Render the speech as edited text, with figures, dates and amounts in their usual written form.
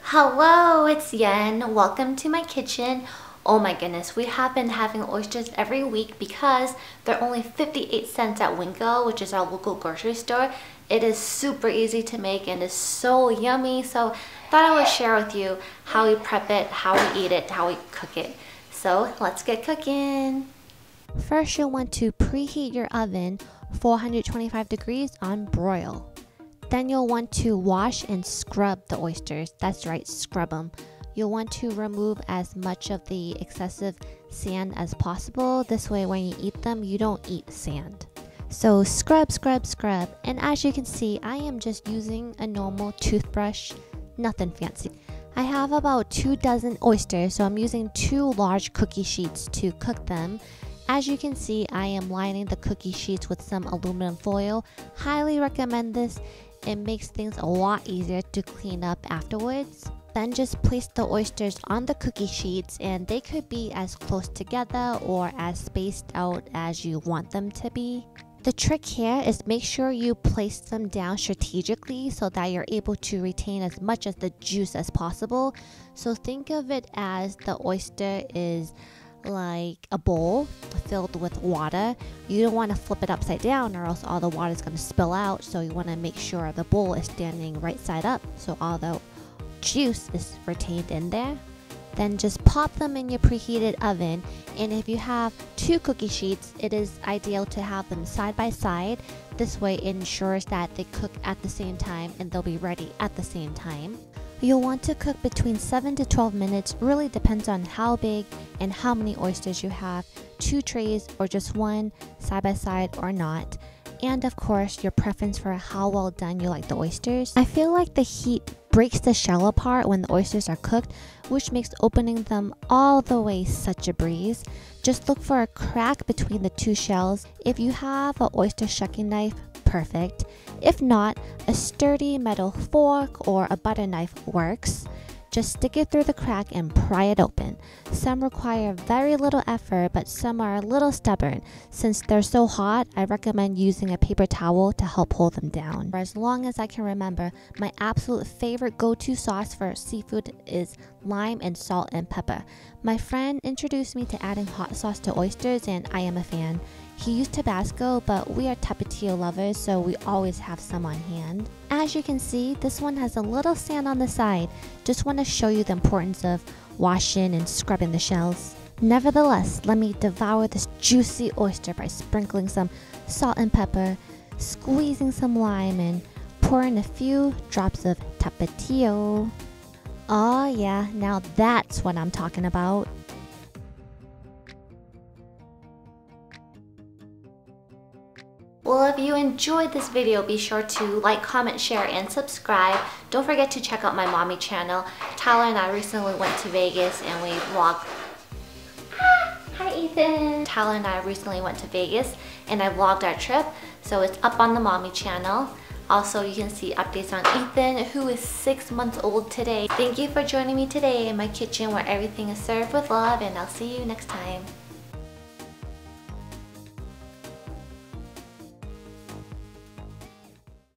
Hello, it's Yen. Welcome to my kitchen. Oh my goodness, we have been having oysters every week because they're only 58 cents at Winco, which is our local grocery store. It is super easy to make and is so yummy. So thought I would share with you how we prep it, how we eat it, how we cook it. So let's get cooking. First, you'll want to preheat your oven 425 degrees on broil. Then you'll want to wash and scrub the oysters. That's right, scrub them. You'll want to remove as much of the excessive sand as possible. This way when you eat them, you don't eat sand. So scrub, scrub, scrub. And as you can see, I am just using a normal toothbrush, nothing fancy. I have about 2 dozen oysters, so I'm using 2 large cookie sheets to cook them. As you can see, I am lining the cookie sheets with some aluminum foil. Highly recommend this. It makes things a lot easier to clean up afterwards. Then just place the oysters on the cookie sheets, and they could be as close together or as spaced out as you want them to be. The trick here is make sure you place them down strategically so that you're able to retain as much of the juice as possible. So think of it as the oyster is like a bowl filled with water. You don't want to flip it upside down or else all the water is going to spill out. So you want to make sure the bowl is standing right side up so all the juice is retained in there. Then just pop them in your preheated oven, and if you have 2 cookie sheets, it is ideal to have them side by side. This way it ensures that they cook at the same time and they'll be ready at the same time. You'll want to cook between 7 to 12 minutes, really depends on how big and how many oysters you have, 2 trays or just 1, side by side or not. And of course, your preference for how well done you like the oysters. I feel like the heat breaks the shell apart when the oysters are cooked, which makes opening them all the way such a breeze. Just look for a crack between the 2 shells. If you have an oyster shucking knife, perfect. If not, a sturdy metal fork or a butter knife works. Just stick it through the crack and pry it open. Some require very little effort, but some are a little stubborn. Since they're so hot, I recommend using a paper towel to help hold them down. For as long as I can remember, my absolute favorite go-to sauce for seafood is lime and salt and pepper. My friend introduced me to adding hot sauce to oysters, and I am a fan. He used Tabasco, but we are Tapatio lovers, so we always have some on hand. As you can see, this one has a little sand on the side. Just want to show you the importance of washing and scrubbing the shells. Nevertheless, let me devour this juicy oyster by sprinkling some salt and pepper, squeezing some lime, and pouring a few drops of Tapatio. Oh yeah, now that's what I'm talking about. Well, if you enjoyed this video, be sure to like, comment, share, and subscribe. Don't forget to check out my mommy channel. Tyler and I recently went to Vegas and we vlogged. Hi Ethan! Tyler and I recently went to Vegas and I vlogged our trip, so it's up on the mommy channel. Also, you can see updates on Ethan, who is 6 months old today. Thank you for joining me today in my kitchen where everything is served with love, and I'll see you next time.